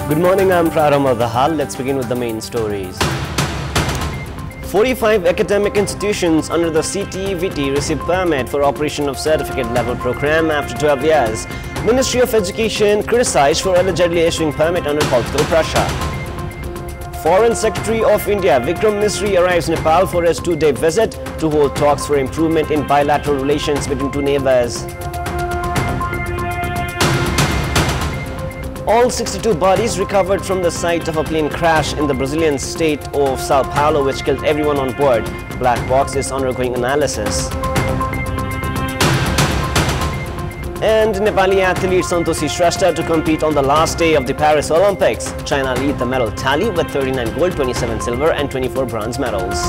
Good morning, I'm Prarambha, Dahal. Let's begin with the main stories. 45 academic institutions under the CTEVT received permit for operation of certificate level program after 12 years. Ministry of Education criticized for allegedly issuing permit under political pressure. Foreign Secretary of India Vikram Misri arrives Nepal for his 2-day visit to hold talks for improvement in bilateral relations between two neighbors. All 62 bodies recovered from the site of a plane crash in the Brazilian state of Sao Paulo, which killed everyone on board. Black box is undergoing analysis. And Nepali athlete Santoshi Shrestha to compete on the last day of the Paris Olympics. China lead the medal tally with 39 gold, 27 silver and 24 bronze medals.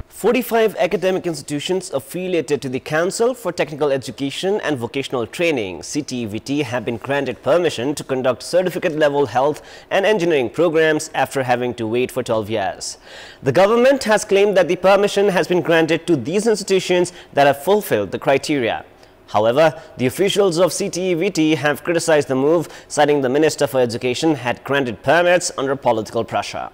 45 academic institutions affiliated to the Council for Technical Education and Vocational Training (CTEVT) have been granted permission to conduct certificate-level health and engineering programs after having to wait for 12 years. The government has claimed that the permission has been granted to these institutions that have fulfilled the criteria. However, the officials of CTEVT have criticized the move, citing the Minister for Education had granted permits under political pressure.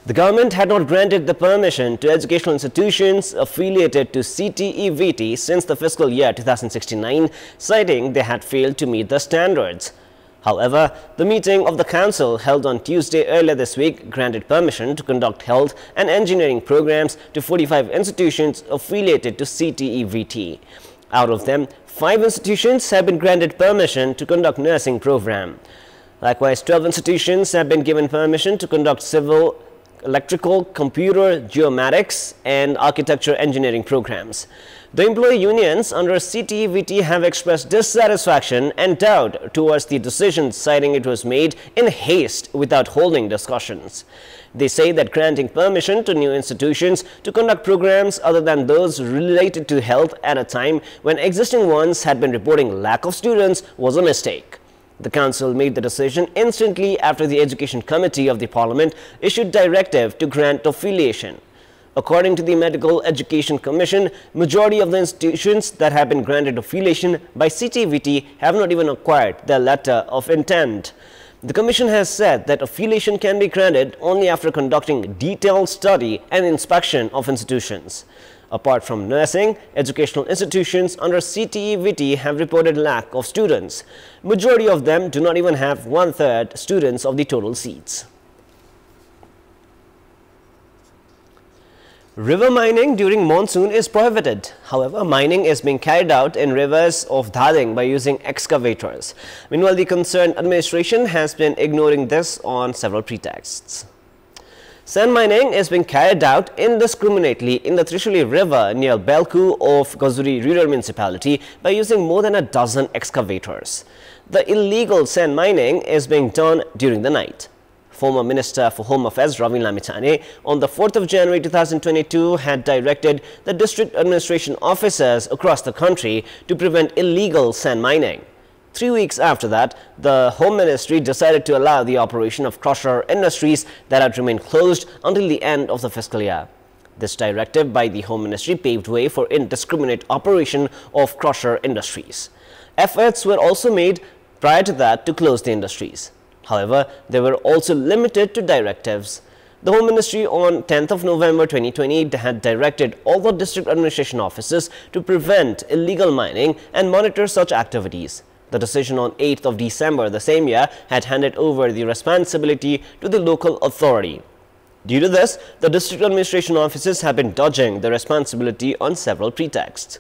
The government had not granted the permission to educational institutions affiliated to CTEVT since the fiscal year 2069, citing they had failed to meet the standards. However, the meeting of the council held on Tuesday earlier this week granted permission to conduct health and engineering programs to 45 institutions affiliated to CTEVT. Out of them, 5 institutions have been granted permission to conduct nursing program. Likewise, 12 institutions have been given permission to conduct civil, electrical, computer, geomatics and architecture engineering programs. The employee unions under CTEVT have expressed dissatisfaction and doubt towards the decision, citing it was made in haste without holding discussions. They say that granting permission to new institutions to conduct programs other than those related to health at a time when existing ones had been reporting lack of students was a mistake. The council made the decision instantly after the Education Committee of the Parliament issued directive to grant affiliation. According to the Medical Education Commission, majority of the institutions that have been granted affiliation by CTEVT have not even acquired their letter of intent. The Commission has said that affiliation can be granted only after conducting detailed study and inspection of institutions. Apart from nursing, educational institutions under CTEVT have reported lack of students. Majority of them do not even have 1/3 students of the total seats. River mining during monsoon is prohibited. However, mining is being carried out in rivers of Dahal by using excavators. Meanwhile, the concerned administration has been ignoring this on several pretexts. Sand mining is being carried out indiscriminately in the Trishuli River near Belku of Gazuri Rural Municipality by using more than a dozen excavators. The illegal sand mining is being done during the night. Former Minister for Home Affairs Ravi Lamichhane on the 4th of January 2022 had directed the district administration officers across the country to prevent illegal sand mining. 3 weeks after that, the Home Ministry decided to allow the operation of crusher industries that had remained closed until the end of the fiscal year. This directive by the Home Ministry paved way for indiscriminate operation of crusher industries. Efforts were also made prior to that to close the industries. However, they were also limited to directives. The Home Ministry on 10th of November 2020 had directed all the district administration offices to prevent illegal mining and monitor such activities. The decision on 8th of December the same year had handed over the responsibility to the local authority. Due to this, the district administration offices have been dodging the responsibility on several pretexts.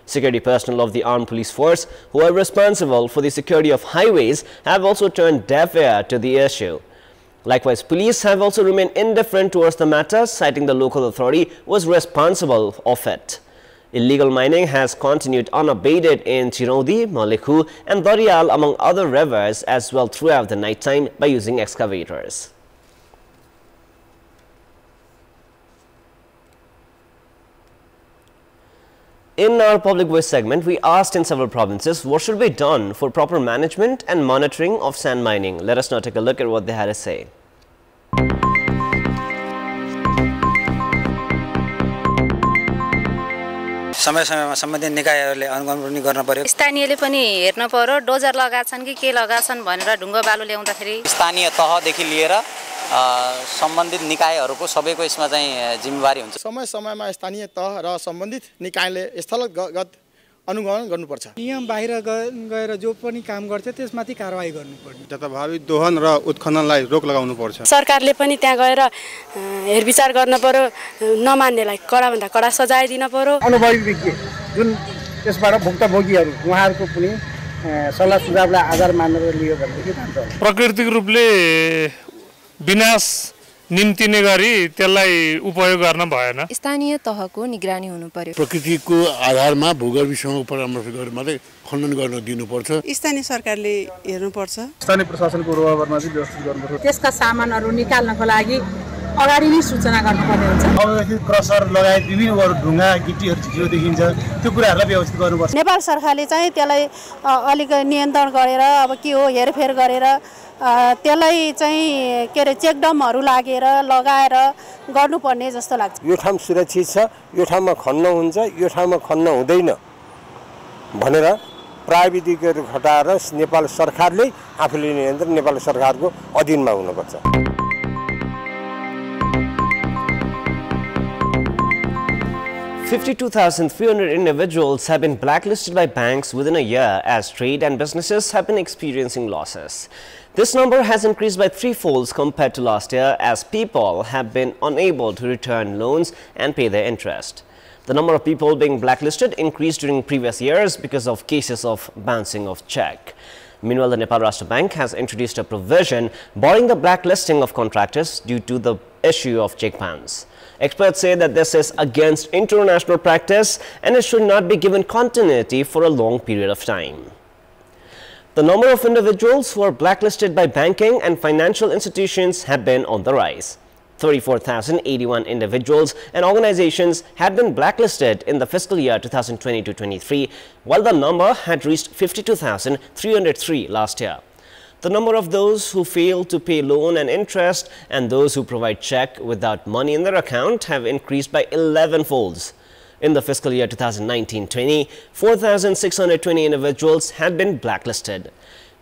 Security personnel of the armed police force, who are responsible for the security of highways, have also turned deaf ear to the issue. Likewise, police have also remained indifferent towards the matter, citing the local authority was responsible of it. Illegal mining has continued unabated in Chirodi, Malikhu and Darial among other rivers as well throughout the night time by using excavators. In our Public Voice segment, we asked in several provinces what should be done for proper management and monitoring of sand mining. Let us now take a look at what they had to say. समयमा सम्बन्धित निकायहरूले अनुगमन गर्न पर्यो। स्थानीयले पनि हेर्न पर्यो, dozer लगाछन् कि के लगाछन् भनेर ढुङ्गा बालु ल्याउँदाखेरि स्थानीय तहदेखि लिएर सम्बन्धित निकायहरूको सबैको यसमा चाहिँ जिम्मेवारी हुन्छ। समयमा स्थानीय तह र सम्बन्धित निकायले स्थलगत अनुगमन गर्नुपर्छ। नियम बाहिर गएर जो पनि काम गर्छ त्यसमाथि कारबाही गर्नुपर्छ। जथाभावी दोहन र उत्खननलाई रोक लगाउनु पर्छ। सरकारले पनि त्यहाँ गएर हेरविचार गर्न पर्यो, नमान्नेलाई कडाभन्दा कडा सजाय दिन पर्यो। अनुभवी व्यक्ति जुन त्यसबाट भुक्तभोगीहरू उहाँहरूको पनि सल्लाह सुझावलाई आधार मानेर लियो भनेदेखि जान्छ। प्राकृतिक रूपले विनाश निम्तिने गरी त्यसलाई उपयोग गर्न भएन। स्थानीय तहको निगरानी हुनु पर्यो। प्रकृतिको आधारमा भूगर्भीसँग परामर्श गरेर मात्रै खनन गर्न दिनुपर्छ। स्थानीय सरकारले हेर्नुपर्छ। स्थानीय प्रशासनको रोवाबरमा चाहिँ व्यवस्थित गर्नुपर्छ। त्यसका सामानहरू निकाल्नको लागि अगाडि नै सूचना गर्नुपर्ने हुन्छ। अबदेखि क्रसर लगायत विभिन्न ढुङ्गा गिटीहरू झिकियो देखिन्छ, त्यो कुराहरूलाई व्यवस्थित गर्नुपर्छ। नेपाल सरकारले चाहिँ त्यसलाई अलिक नियन्त्रण गरेर अब के हो हेरफेर गरेर त्यसलाई चाहिँ के अरे चेकडमहरू लगाएर गर्नुपर्ने जस्तो लाग्छ। यो ठाउँ सुरक्षित छ, यो ठाउँमा खन्न हुन्छ, यो ठाउँमा खन्न हुँदैन भनेर प्राविधिकहरू खटाएर नेपाल सरकारले आफूले नियन्त्रण नेपाल सरकारको अधीनमा हुनुपर्छ। $52,300 individuals have been blacklisted by banks within a year as trade and businesses have been experiencing losses. This number has increased by threefold compared to last year as people have been unable to return loans and pay their interest. The number of people being blacklisted increased during previous years because of cases of bouncing of check. Meanwhile, the Nepal Rashtra Bank has introduced a provision barring the blacklisting of contractors due to the issue of check bounce. Experts say that this is against international practice and it should not be given continuity for a long period of time. The number of individuals who are blacklisted by banking and financial institutions have been on the rise. 34,081 individuals and organizations had been blacklisted in the fiscal year 2022-23, while the number had reached 52,303 last year. The number of those who fail to pay loan and interest and those who provide check without money in their account have increased by 11 folds. In the fiscal year 2019-20, 4,620 individuals had been blacklisted.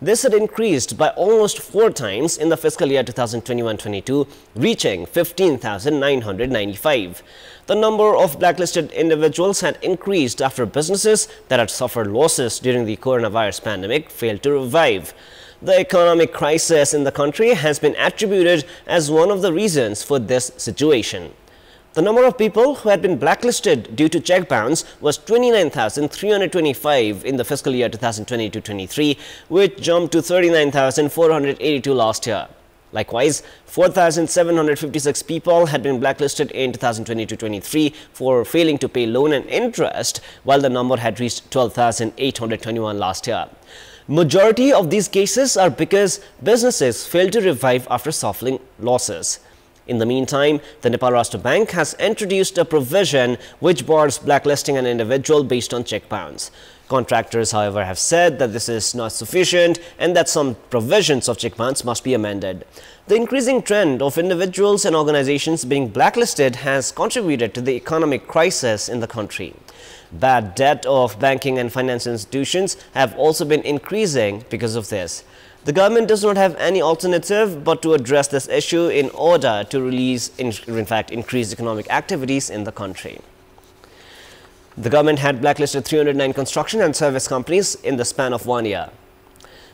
This had increased by almost 4 times in the fiscal year 2021-22, reaching 15,995. The number of blacklisted individuals had increased after businesses that had suffered losses during the coronavirus pandemic failed to revive. The economic crisis in the country has been attributed as one of the reasons for this situation. The number of people who had been blacklisted due to check bounce was 29,325 in the fiscal year 2022-23, which jumped to 39,482 last year. Likewise, 4,756 people had been blacklisted in 2022-23 for failing to pay loan and interest, while the number had reached 12,821 last year. Majority of these cases are because businesses failed to revive after suffering losses. In the meantime, the Nepal Rashtra Bank has introduced a provision which bars blacklisting an individual based on check bounce. Contractors, however, have said that this is not sufficient and that some provisions of check bounce must be amended. The increasing trend of individuals and organizations being blacklisted has contributed to the economic crisis in the country. Bad debt of banking and finance institutions have also been increasing because of this. The government does not have any alternative but to address this issue in order to increase economic activities in the country. The government had blacklisted 309 construction and service companies in the span of 1 year.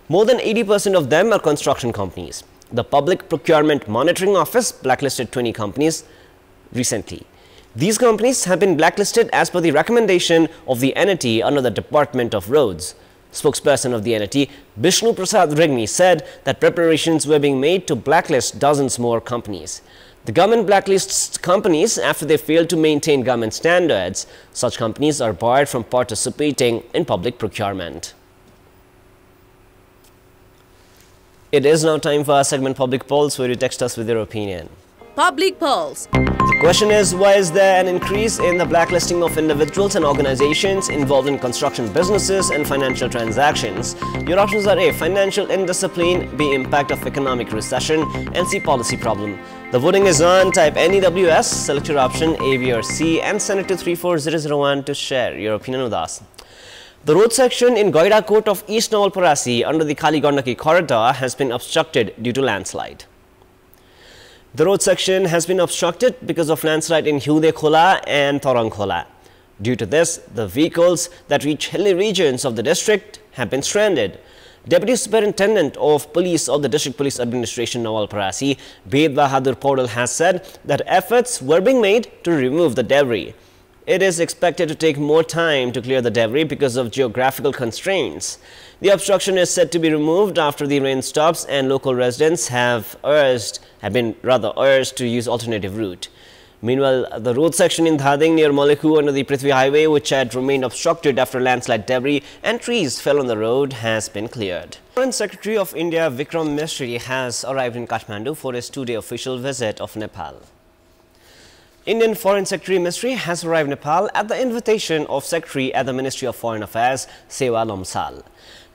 More than 80% of them are construction companies. The Public Procurement Monitoring Office blacklisted 20 companies recently. These companies have been blacklisted as per the recommendation of the entity under the Department of Roads. Spokesperson of the entity, Vishnu Prasad Rigmi, said that preparations were being made to blacklist dozens more companies. The government blacklists companies after they fail to maintain government standards. Such companies are barred from participating in public procurement. It is now time for our segment Public Polls, where you text us with your opinion. Public Pulse. The question is, why is there an increase in the blacklisting of individuals and organizations involved in construction businesses and financial transactions? Your options are A. Financial indiscipline, B. Impact of economic recession, and C. Policy problem. The voting is on. Type NEWS, select your option A, B or C and send it to 34001 to share your opinion with us. The road section in Goira Court of East Nawalparasi under the Kali Gandaki corridor has been obstructed due to landslide. The road section has been obstructed because of landslide in Hiude Khola and Torang Khola. Due to this, the vehicles that reach hilly regions of the district have been stranded. Deputy Superintendent of Police of the District Police Administration Nawalparasi, Bed Bahadur Podal, has said that efforts were being made to remove the debris. It is expected to take more time to clear the debris because of geographical constraints. The obstruction is said to be removed after the rain stops, and local residents have been urged to use alternative route. Meanwhile, the road section in Dhading near Maliku under the Prithvi Highway, which had remained obstructed after landslide debris and trees fell on the road, has been cleared. Foreign Secretary of India Vikram Misri has arrived in Kathmandu for his two-day official visit of Nepal. Indian Foreign Secretary Misri has arrived in Nepal at the invitation of Secretary at the Ministry of Foreign Affairs, Sewa Lomsal.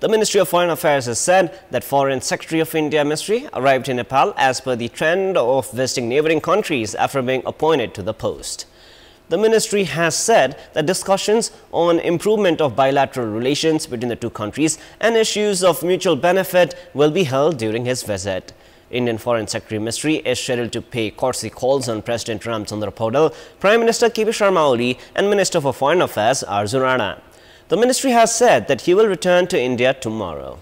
The Ministry of Foreign Affairs has said that Foreign Secretary of India Misri arrived in Nepal as per the trend of visiting neighboring countries after being appointed to the post. The ministry has said that discussions on improvement of bilateral relations between the two countries and issues of mutual benefit will be held during his visit. Indian Foreign Secretary Misri is scheduled to pay courtesy calls on President Ramchandra Podal, Prime Minister KP Sharma Oli and Minister for Foreign Affairs Arjun Rana. The ministry has said that he will return to India tomorrow.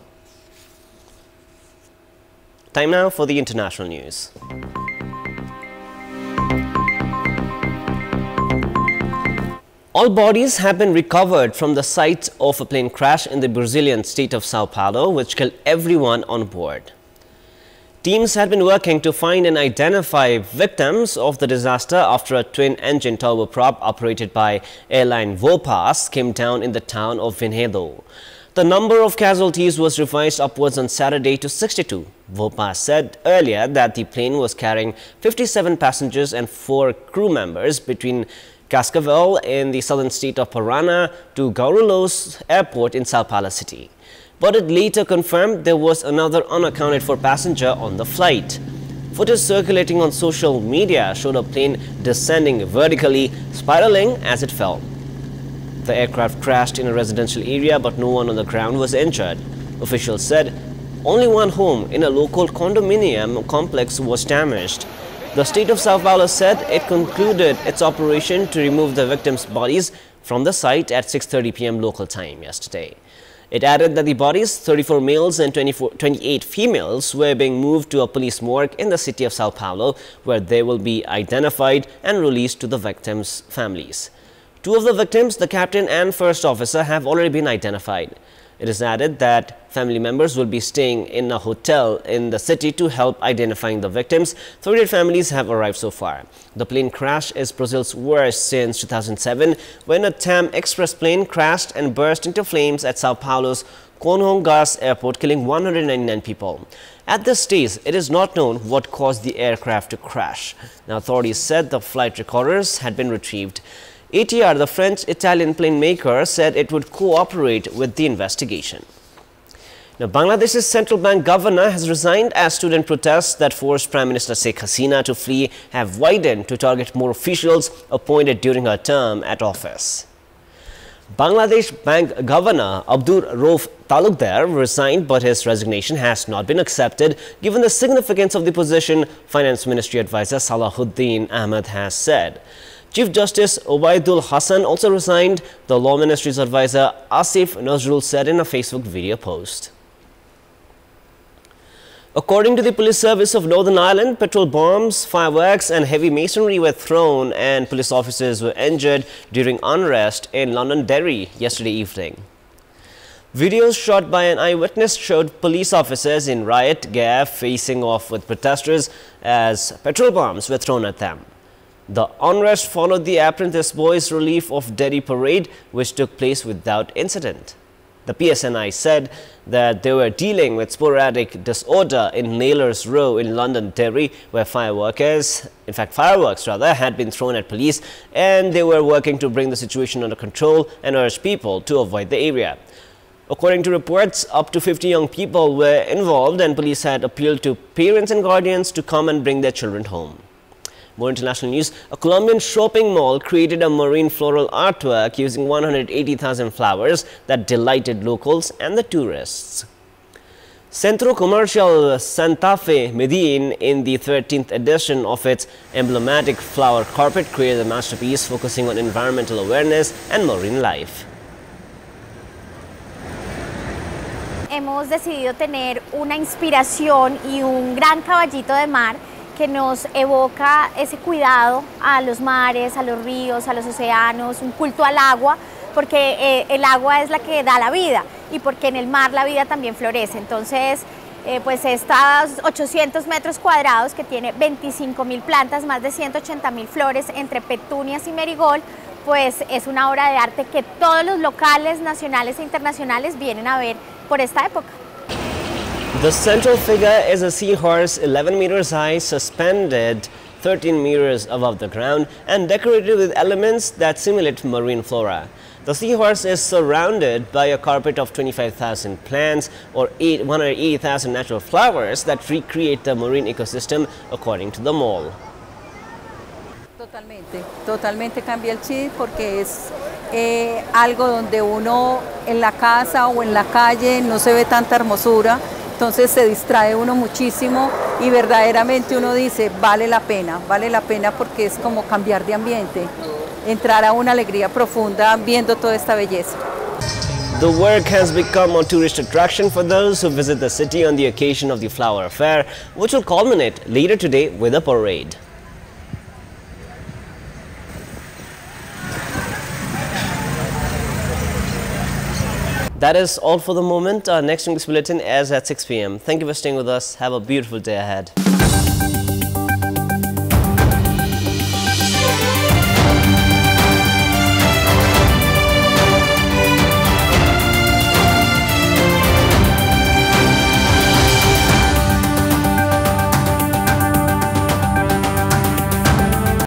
Time now for the international news. All bodies have been recovered from the site of a plane crash in the Brazilian state of Sao Paulo, which killed everyone on board. Teams had been working to find and identify victims of the disaster after a twin-engine turboprop operated by airline Vopas came down in the town of Vinhedo. The number of casualties was revised upwards on Saturday to 62. Vopas said earlier that the plane was carrying 57 passengers and 4 crew members between Cascavel in the southern state of Paraná to Guarulhos Airport in Sao Paulo City. But it later confirmed there was another unaccounted for passenger on the flight. Footage circulating on social media showed a plane descending vertically, spiraling as it fell. The aircraft crashed in a residential area, but no one on the ground was injured. Officials said only one home in a local condominium complex was damaged. The state of Sao Paulo said it concluded its operation to remove the victims' bodies from the site at 6:30 p.m. local time yesterday. It added that the bodies, 34 males and 28 females, were being moved to a police morgue in the city of Sao Paulo, where they will be identified and released to the victims' families. 2 of the victims, the captain and first officer, have already been identified. It is added that family members will be staying in a hotel in the city to help identifying the victims. 38 families have arrived so far. The plane crash is Brazil's worst since 2007, when a TAM express plane crashed and burst into flames at Sao Paulo's Congonhas Airport, killing 199 people. At this stage, it is not known what caused the aircraft to crash. Now, authorities said the flight recorders had been retrieved. ATR, the French-Italian plane maker, said it would cooperate with the investigation. Now, Bangladesh's central bank governor has resigned as student protests that forced Prime Minister Sheikh Hasina to flee have widened to target more officials appointed during her term at office. Bangladesh Bank Governor Abdur Rauf Talukdar resigned, but his resignation has not been accepted given the significance of the position, Finance Ministry Advisor Salahuddin Ahmed has said. Chief Justice Obaidul Hassan also resigned, the Law Ministry's advisor Asif Nazrul said in a Facebook video post. According to the police service of Northern Ireland, petrol bombs, fireworks and heavy masonry were thrown and police officers were injured during unrest in Londonderry yesterday evening. Videos shot by an eyewitness showed police officers in riot gear facing off with protesters as petrol bombs were thrown at them. The unrest followed the Apprentice Boys Relief of Derry parade, which took place without incident. The PSNI said that they were dealing with sporadic disorder in Naylor's Row in Londonderry, where fireworks had been thrown at police, and they were working to bring the situation under control and urge people to avoid the area. According to reports, up to 50 young people were involved, and police had appealed to parents and guardians to come and bring their children home. More international news. A Colombian shopping mall created a marine floral artwork using 180,000 flowers that delighted locals and the tourists. Centro Comercial Santa Fe Medellin, in the 13th edition of its emblematic flower carpet, created a masterpiece focusing on environmental awareness and marine life. Hemos decidido tener una inspiración y un gran caballito de mar que nos evoca ese cuidado a los mares, a los ríos, a los océanos, un culto al agua, porque el agua es la que da la vida y porque en el mar la vida también florece. Entonces, pues estos 800 metros cuadrados que tiene 25.000 plantas, más de 180.000 flores entre petunias y marigold, pues es una obra de arte que todos los locales, nacionales e internacionales vienen a ver por esta época. The central figure is a seahorse 11 meters high, suspended 13 meters above the ground and decorated with elements that simulate marine flora. The seahorse is surrounded by a carpet of 25,000 plants or 180,000 natural flowers that recreate the marine ecosystem according to the mall. Totalmente cambia el chip porque es algo donde uno en la casa o en la calle no se ve tanta hermosura. Entonces se distrae uno muchísimo y verdaderamente uno dice, vale la pena porque es como cambiar de ambiente, entrar a una alegría profunda viendo toda esta belleza. The work has become a tourist attraction for those who visit the city on the occasion of the flower fair, which will culminate later today with a parade. That is all for the moment. Our next news bulletin is at 6 p.m. Thank you for staying with us. Have a beautiful day ahead.